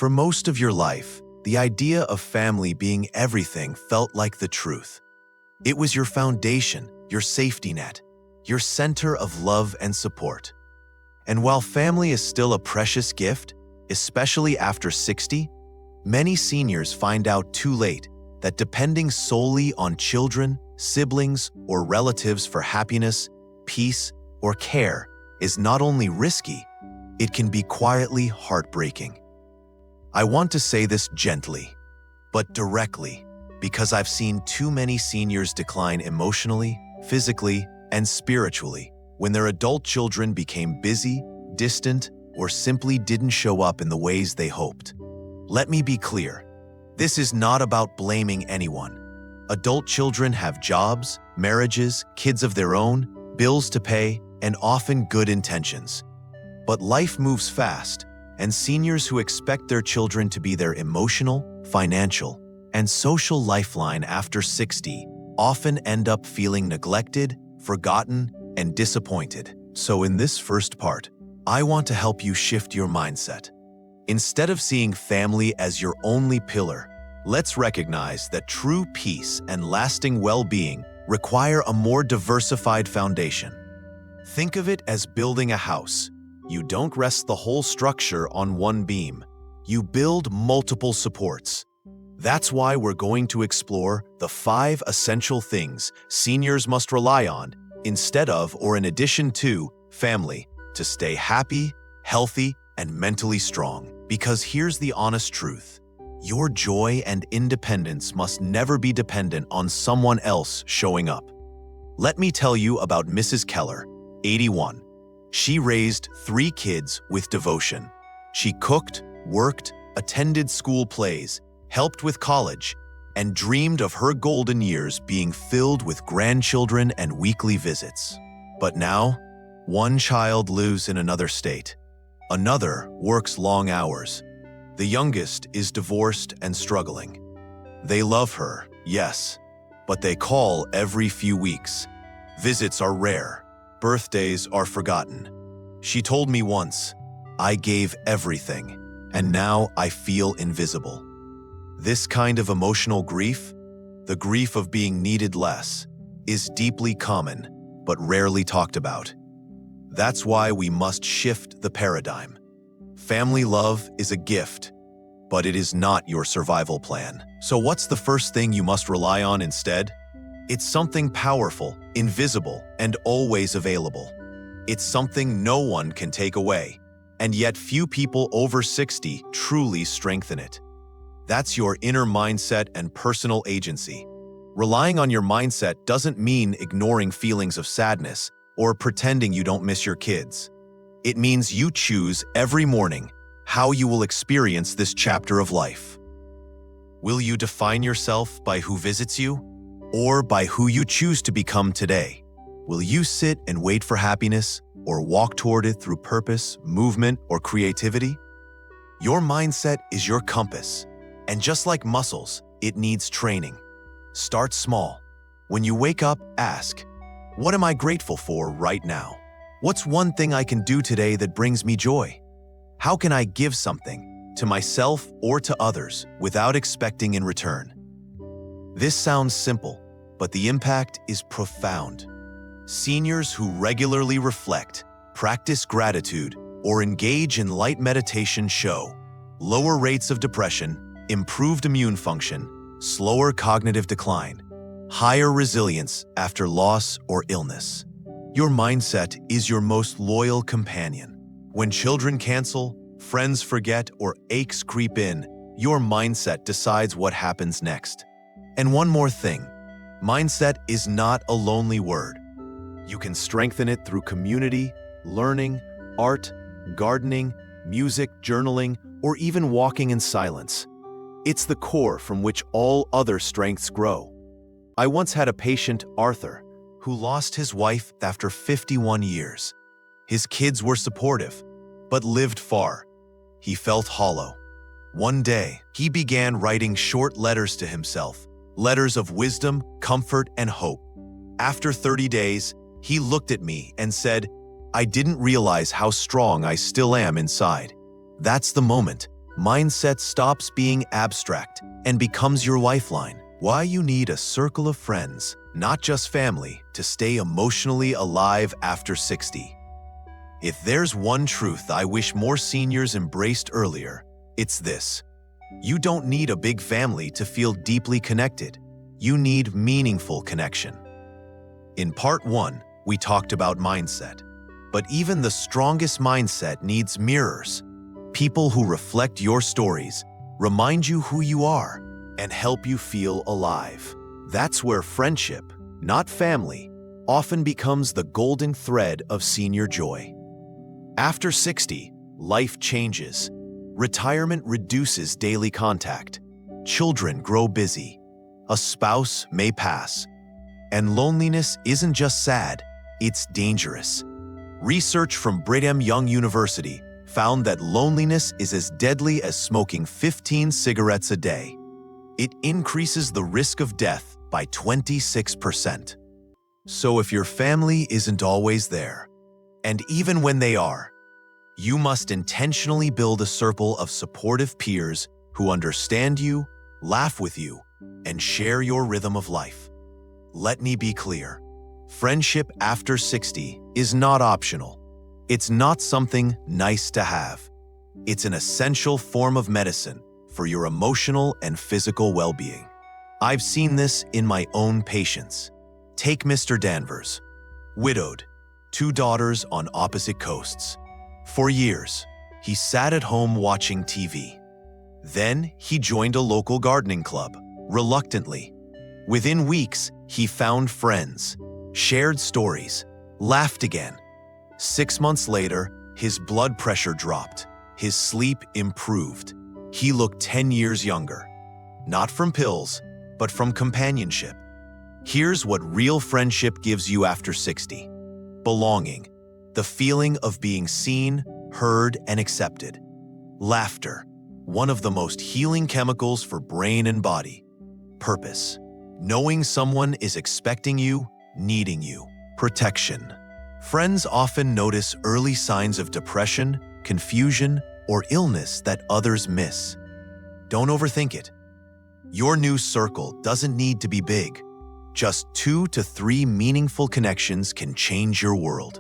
For most of your life, the idea of family being everything felt like the truth. It was your foundation, your safety net, your center of love and support. And while family is still a precious gift, especially after 60, many seniors find out too late that depending solely on children, siblings, or relatives for happiness, peace, or care is not only risky, it can be quietly heartbreaking. I want to say this gently, but directly, because I've seen too many seniors decline emotionally, physically, and spiritually when their adult children became busy, distant, or simply didn't show up in the ways they hoped. Let me be clear. This is not about blaming anyone. Adult children have jobs, marriages, kids of their own, bills to pay, and often good intentions. But life moves fast, and seniors who expect their children to be their emotional, financial, and social lifeline after 60 often end up feeling neglected, forgotten, and disappointed. So in this first part, I want to help you shift your mindset. Instead of seeing family as your only pillar, let's recognize that true peace and lasting well-being require a more diversified foundation. Think of it as building a house. You don't rest the whole structure on one beam. You build multiple supports. That's why we're going to explore the 5 essential things seniors must rely on instead of or in addition to family to stay happy, healthy, and mentally strong. Because here's the honest truth. Your joy and independence must never be dependent on someone else showing up. Let me tell you about Mrs. Keller, 81. She raised 3 kids with devotion. She cooked, worked, attended school plays, helped with college, and dreamed of her golden years being filled with grandchildren and weekly visits. But now, one child lives in another state. Another works long hours. The youngest is divorced and struggling. They love her, yes, but they call every few weeks. Visits are rare. Birthdays are forgotten. She told me once, "I gave everything, and now I feel invisible." This kind of emotional grief, the grief of being needed less, is deeply common, but rarely talked about. That's why we must shift the paradigm. Family love is a gift, but it is not your survival plan. So what's the first thing you must rely on instead? It's something powerful, invisible, and always available. It's something no one can take away, and yet few people over 60 truly strengthen it. That's your inner mindset and personal agency. Relying on your mindset doesn't mean ignoring feelings of sadness or pretending you don't miss your kids. It means you choose every morning how you will experience this chapter of life. Will you define yourself by who visits you, or by who you choose to become today? Will you sit and wait for happiness, or walk toward it through purpose, movement, or creativity? Your mindset is your compass, and just like muscles, it needs training. Start small. When you wake up, ask, what am I grateful for right now? What's one thing I can do today that brings me joy? How can I give something, to myself or to others, without expecting in return? This sounds simple, but the impact is profound. Seniors who regularly reflect, practice gratitude, or engage in light meditation show lower rates of depression, improved immune function, slower cognitive decline, higher resilience after loss or illness. Your mindset is your most loyal companion. When children cancel, friends forget, or aches creep in, your mindset decides what happens next. And one more thing, mindset is not a lonely word. You can strengthen it through community, learning, art, gardening, music, journaling, or even walking in silence. It's the core from which all other strengths grow. I once had a patient, Arthur, who lost his wife after 51 years. His kids were supportive, but lived far. He felt hollow. One day, he began writing short letters to himself, letters of wisdom, comfort, and hope. After 30 days, he looked at me and said, "I didn't realize how strong I still am inside." That's the moment. mindset stops being abstract and becomes your lifeline. Why you need a circle of friends, not just family, to stay emotionally alive after 60. If there's one truth I wish more seniors embraced earlier, it's this. You don't need a big family to feel deeply connected. You need meaningful connection. In part 1, we talked about mindset. But even the strongest mindset needs mirrors. People who reflect your stories, remind you who you are, and help you feel alive. That's where friendship, not family, often becomes the golden thread of senior joy. After 60, life changes. Retirement reduces daily contact. Children grow busy. A spouse may pass. And loneliness isn't just sad, it's dangerous. Research from Brigham Young University found that loneliness is as deadly as smoking 15 cigarettes a day. It increases the risk of death by 26%. So if your family isn't always there, and even when they are, you must intentionally build a circle of supportive peers who understand you, laugh with you, and share your rhythm of life. Let me be clear. Friendship after 60 is not optional. It's not something nice to have. It's an essential form of medicine for your emotional and physical well-being. I've seen this in my own patients. Take Mr. Danvers, widowed, 2 daughters on opposite coasts. For years, he sat at home watching TV. Then he joined a local gardening club, reluctantly. Within weeks, he found friends, shared stories, laughed again. 6 months later, his blood pressure dropped. His sleep improved. He looked 10 years younger. Not from pills, but from companionship. Here's what real friendship gives you after 60. Belonging. The feeling of being seen, heard, and accepted. Laughter. One of the most healing chemicals for brain and body. Purpose. Knowing someone is expecting you, needing you. Protection. Friends often notice early signs of depression, confusion, or illness that others miss. Don't overthink it. Your new circle doesn't need to be big. Just 2 to 3 meaningful connections can change your world.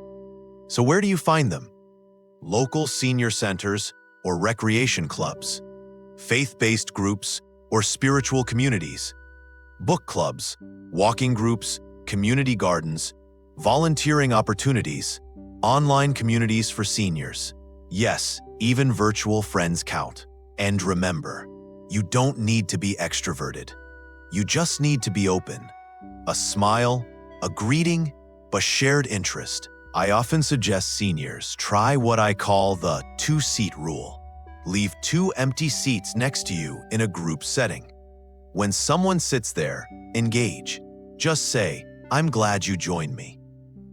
So where do you find them? Local senior centers or recreation clubs, faith-based groups or spiritual communities, book clubs, walking groups, community gardens, volunteering opportunities, online communities for seniors. Yes, even virtual friends count. And remember, you don't need to be extroverted. You just need to be open. A smile, a greeting, a shared interest. I often suggest seniors try what I call the 2-seat rule. Leave 2 empty seats next to you in a group setting. When someone sits there, engage. Just say, "I'm glad you joined me."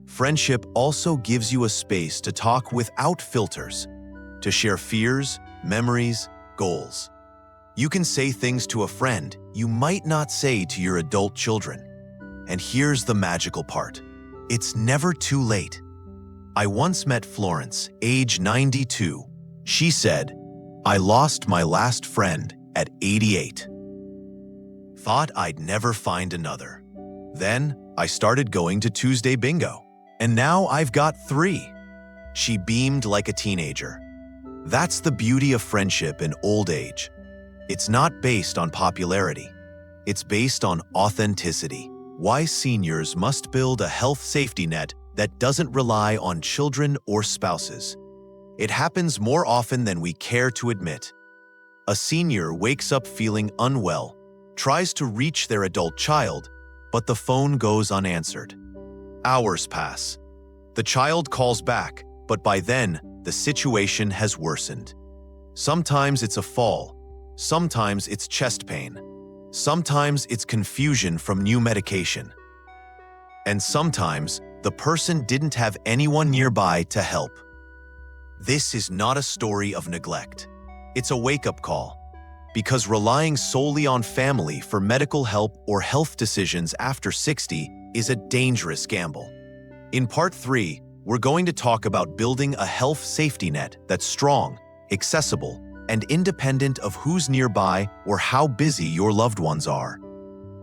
Friendship also gives you a space to talk without filters, to share fears, memories, goals. You can say things to a friend you might not say to your adult children. And here's the magical part. It's never too late. I once met Florence, age 92. She said, "I lost my last friend at 88. Thought I'd never find another. Then I started going to Tuesday bingo, and now I've got 3. She beamed like a teenager. That's the beauty of friendship in old age. It's not based on popularity. It's based on authenticity. Why seniors must build a health safety net that doesn't rely on children or spouses. It happens more often than we care to admit. A senior wakes up feeling unwell, tries to reach their adult child, but the phone goes unanswered. Hours pass. The child calls back, but by then, the situation has worsened. Sometimes it's a fall. Sometimes it's chest pain. Sometimes it's confusion from new medication. And sometimes, the person didn't have anyone nearby to help. This is not a story of neglect. It's a wake-up call. Because relying solely on family for medical help or health decisions after 60 is a dangerous gamble. In Part 3, we're going to talk about building a health safety net that's strong, accessible, and independent of who's nearby or how busy your loved ones are.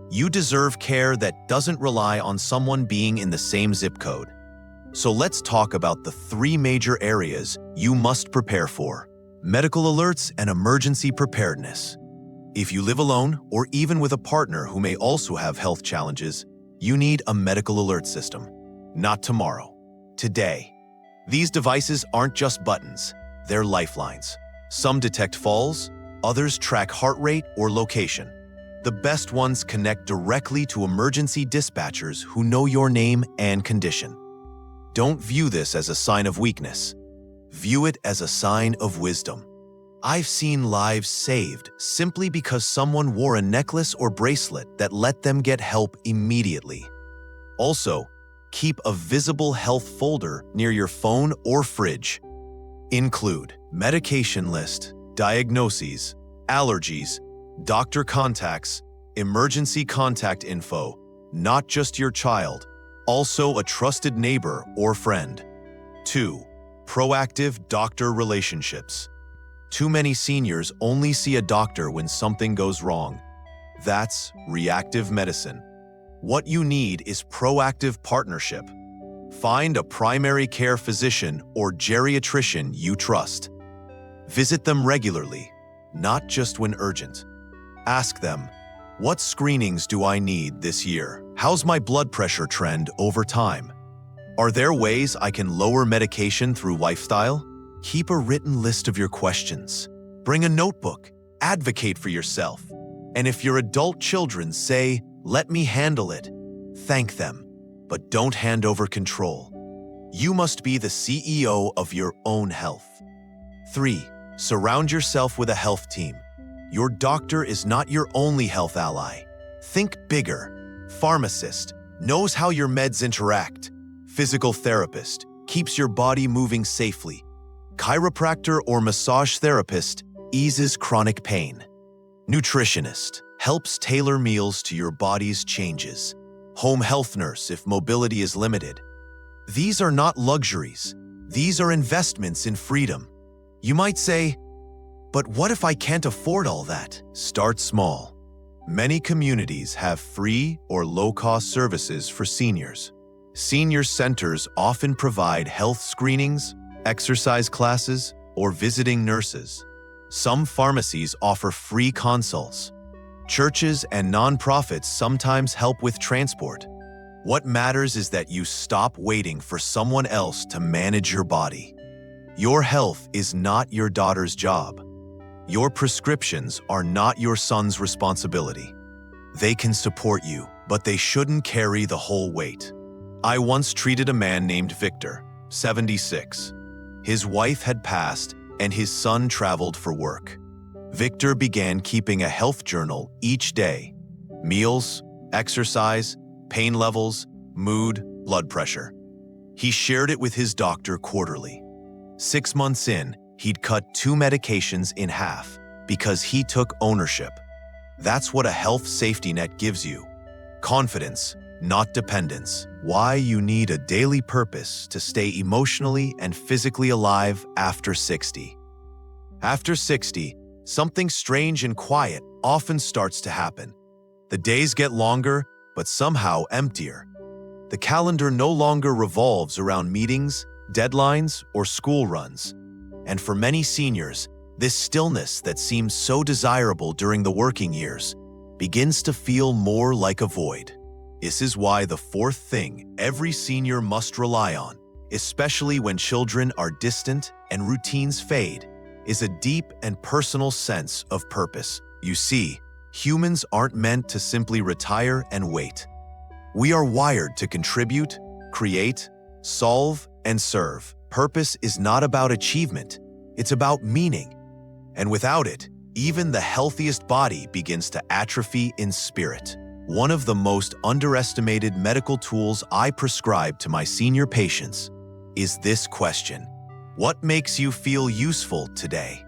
You deserve care that doesn't rely on someone being in the same zip code. So let's talk about the 3 major areas you must prepare for: medical alerts and emergency preparedness. If you live alone or even with a partner who may also have health challenges, you need a medical alert system. Not tomorrow, today. These devices aren't just buttons, they're lifelines. Some detect falls, others track heart rate or location. The best ones connect directly to emergency dispatchers who know your name and condition. Don't view this as a sign of weakness. View it as a sign of wisdom. I've seen lives saved simply because someone wore a necklace or bracelet that let them get help immediately. Also, keep a visible health folder near your phone or fridge. Include medication list, diagnoses, allergies, doctor contacts, emergency contact info, not just your child, also a trusted neighbor or friend. 2. Proactive doctor relationships. Too many seniors only see a doctor when something goes wrong. That's reactive medicine. What you need is proactive partnership. Find a primary care physician or geriatrician you trust. Visit them regularly, not just when urgent. Ask them, what screenings do I need this year? How's my blood pressure trend over time? Are there ways I can lower medication through lifestyle? Keep a written list of your questions. Bring a notebook. Advocate for yourself. And if your adult children say, "Let me handle it," thank them, but don't hand over control. You must be the CEO of your own health. 3. Surround yourself with a health team. Your doctor is not your only health ally. Think bigger. Pharmacist knows how your meds interact. Physical therapist keeps your body moving safely. Chiropractor or massage therapist eases chronic pain. Nutritionist helps tailor meals to your body's changes. Home health nurse if mobility is limited. These are not luxuries. These are investments in freedom. You might say, but what if I can't afford all that? Start small. Many communities have free or low-cost services for seniors. Senior centers often provide health screenings, exercise classes, or visiting nurses. Some pharmacies offer free consults. Churches and nonprofits sometimes help with transport. What matters is that you stop waiting for someone else to manage your body. Your health is not your daughter's job. Your prescriptions are not your son's responsibility. They can support you, but they shouldn't carry the whole weight. I once treated a man named Victor, 76. His wife had passed, and his son traveled for work. Victor began keeping a health journal each day. Meals, exercise, pain levels, mood, blood pressure. He shared it with his doctor quarterly. 6 months in, he'd cut 2 medications in half because he took ownership. That's what a health safety net gives you. Confidence, not dependence. Why you need a daily purpose to stay emotionally and physically alive after 60. After 60, something strange and quiet often starts to happen. The days get longer, but somehow emptier. The calendar no longer revolves around meetings, deadlines, or school runs. And for many seniors, this stillness that seems so desirable during the working years begins to feel more like a void. This is why the 4th thing every senior must rely on, especially when children are distant and routines fade, is a deep and personal sense of purpose. You see, humans aren't meant to simply retire and wait. We are wired to contribute, create, solve, and serve. Purpose is not about achievement, it's about meaning. And without it, even the healthiest body begins to atrophy in spirit. One of the most underestimated medical tools I prescribe to my senior patients is this question: what makes you feel useful today?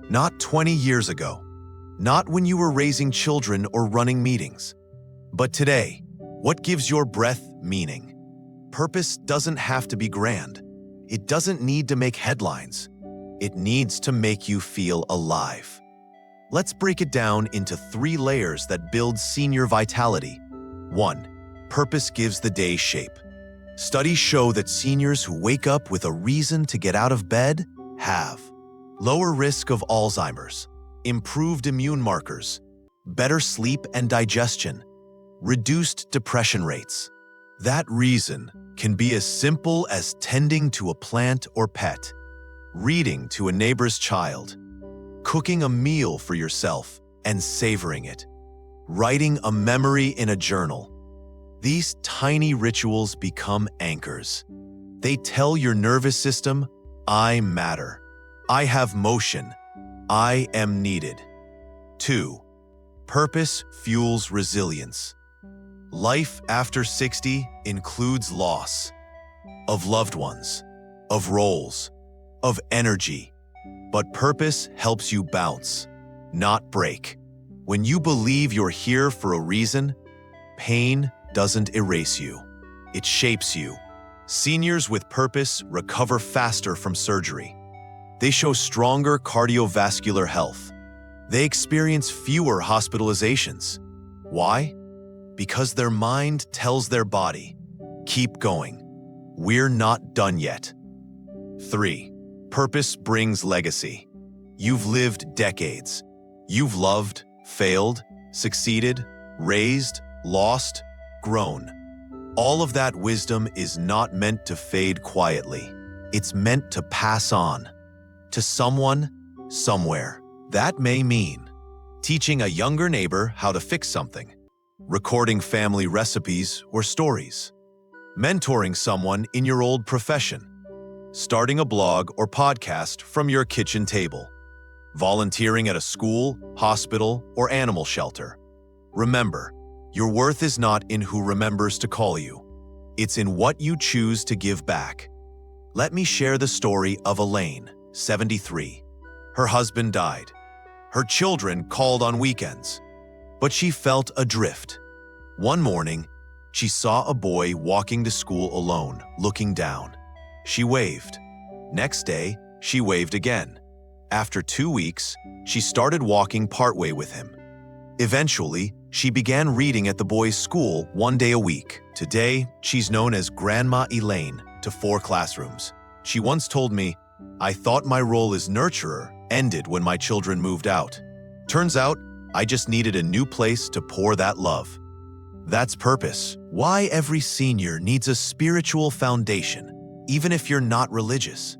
Not 20 years ago, not when you were raising children or running meetings, but today. What gives your breath meaning? Purpose doesn't have to be grand. It doesn't need to make headlines. It needs to make you feel alive. Let's break it down into 3 layers that build senior vitality. 1. Purpose gives the day shape. Studies show that seniors who wake up with a reason to get out of bed have lower risk of Alzheimer's, improved immune markers, better sleep and digestion, reduced depression rates. That reason can be as simple as tending to a plant or pet, reading to a neighbor's child, cooking a meal for yourself and savoring it, writing a memory in a journal. These tiny rituals become anchors. They tell your nervous system, I matter. I have motion. I am needed. 2. Purpose fuels resilience. Life after 60 includes loss of loved ones, of roles, of energy. But purpose helps you bounce, not break. When you believe you're here for a reason, pain doesn't erase you. It shapes you. Seniors with purpose recover faster from surgery. They show stronger cardiovascular health. They experience fewer hospitalizations. Why? Because their mind tells their body, keep going. We're not done yet. 3. Purpose brings legacy. You've lived decades. You've loved, failed, succeeded, raised, lost, grown. All of that wisdom is not meant to fade quietly. It's meant to pass on to someone, somewhere. That may mean teaching a younger neighbor how to fix something, recording family recipes or stories, mentoring someone in your old profession, starting a blog or podcast from your kitchen table, volunteering at a school, hospital, or animal shelter. Remember, your worth is not in who remembers to call you. It's in what you choose to give back. Let me share the story of Elaine, 73. Her husband died. Her children called on weekends, but she felt adrift. One morning, she saw a boy walking to school alone, looking down. She waved. Next day, she waved again. After 2 weeks, she started walking partway with him. Eventually, she began reading at the boys' school 1 day a week. Today, she's known as Grandma Elaine to 4 classrooms. She once told me, I thought my role as nurturer ended when my children moved out. Turns out, I just needed a new place to pour that love. That's purpose. Why every senior needs a spiritual foundation, even if you're not religious.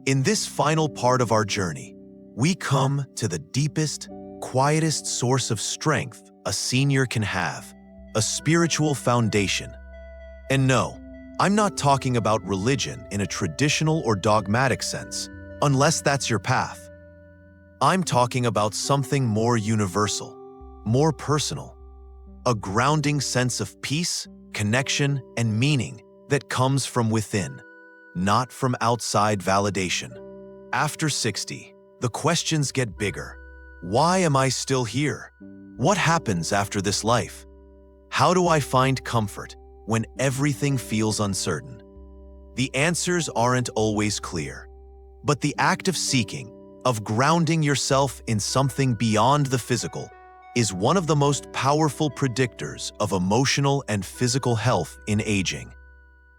In this final part of our journey, we come to the deepest, quietest source of strength a senior can have, a spiritual foundation. And no, I'm not talking about religion in a traditional or dogmatic sense, unless that's your path. I'm talking about something more universal, more personal, a grounding sense of peace, connection, and meaning that comes from within, not from outside validation. After 60, the questions get bigger. Why am I still here? What happens after this life? How do I find comfort when everything feels uncertain? The answers aren't always clear, but the act of seeking, of grounding yourself in something beyond the physical, is one of the most powerful predictors of emotional and physical health in aging.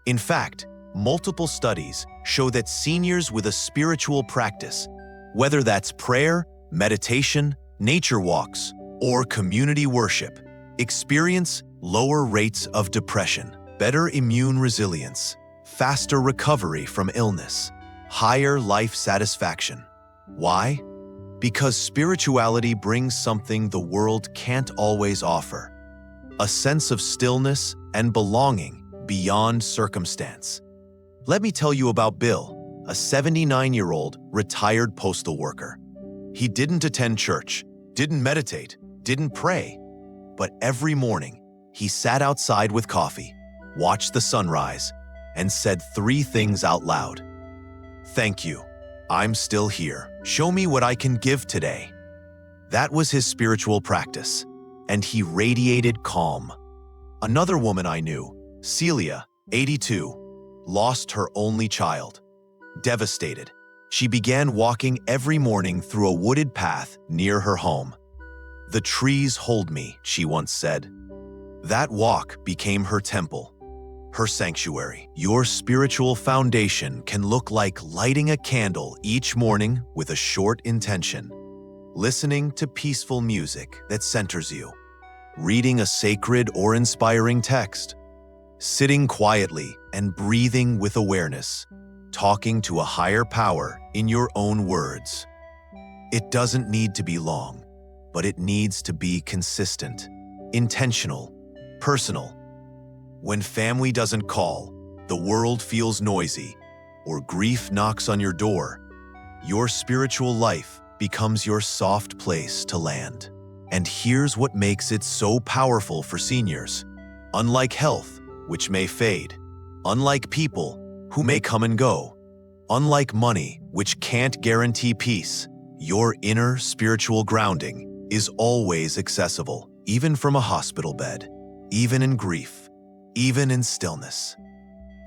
In fact, multiple studies show that seniors with a spiritual practice, whether that's prayer, meditation, nature walks, or community worship, experience lower rates of depression, better immune resilience, faster recovery from illness, higher life satisfaction. Why? Because spirituality brings something the world can't always offer, a sense of stillness and belonging beyond circumstance. Let me tell you about Bill, a 79-year-old retired postal worker. He didn't attend church, didn't meditate, didn't pray, but every morning he sat outside with coffee, watched the sunrise, and said 3 things out loud. Thank you. I'm still here. Show me what I can give today. That was his spiritual practice, and he radiated calm. Another woman I knew, Celia, 82, lost her only child. Devastated, She began walking every morning through a wooded path near her home. "The trees hold me," she once said. That walk became her temple, her sanctuary. Your spiritual foundation can look like lighting a candle each morning with a short intention, listening to peaceful music that centers you, reading a sacred or inspiring text, sitting quietly and breathing with awareness, talking to a higher power in your own words. It doesn't need to be long, but it needs to be consistent, intentional, personal. When family doesn't call, the world feels noisy, or grief knocks on your door, your spiritual life becomes your soft place to land. And here's what makes it so powerful for seniors. Unlike health, which may fade, unlike people who may come and go, unlike money, which can't guarantee peace, your inner spiritual grounding is always accessible, even from a hospital bed, even in grief, even in stillness.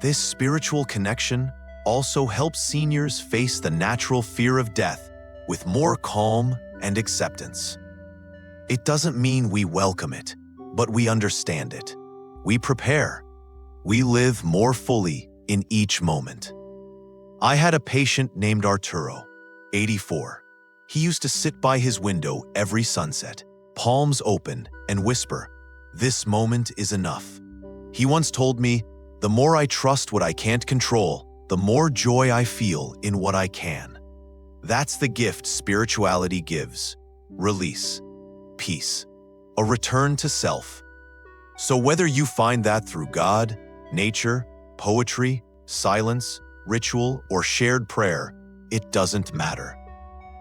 This spiritual connection also helps seniors face the natural fear of death with more calm and acceptance. It doesn't mean we welcome it, but we understand it. We prepare. We live more fully in each moment. I had a patient named Arturo, 84. He used to sit by his window every sunset, palms open, and whisper, "This moment is enough." He once told me, "The more I trust what I can't control, the more joy I feel in what I can." That's the gift spirituality gives: release, peace, a return to self. So whether you find that through God, nature, poetry, silence, ritual, or shared prayer, it doesn't matter.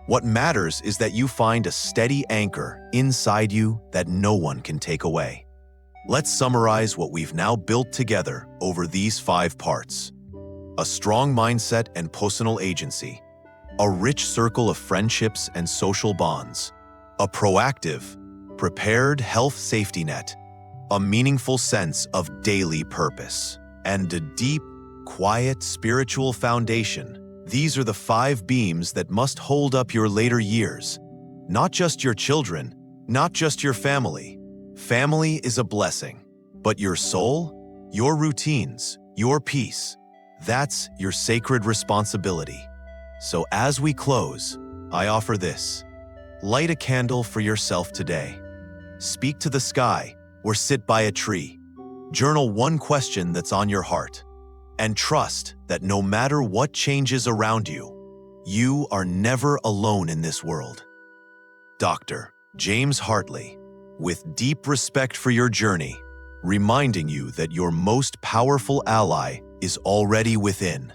What matters is that you find a steady anchor inside you that no one can take away. Let's summarize what we've now built together over these 5 parts. A strong mindset and personal agency, a rich circle of friendships and social bonds, a proactive, prepared health safety net, a meaningful sense of daily purpose, and a deep, quiet spiritual foundation. These are the 5 beams that must hold up your later years. Not just your children, not just your family. Family is a blessing, but your soul, your routines, your peace, that's your sacred responsibility. So as we close, I offer this. Light a candle for yourself today. Speak to the sky or sit by a tree. Journal one question that's on your heart. And trust that no matter what changes around you, you are never alone in this world. Dr. James Hartley, with deep respect for your journey, reminding you that your most powerful ally is already within.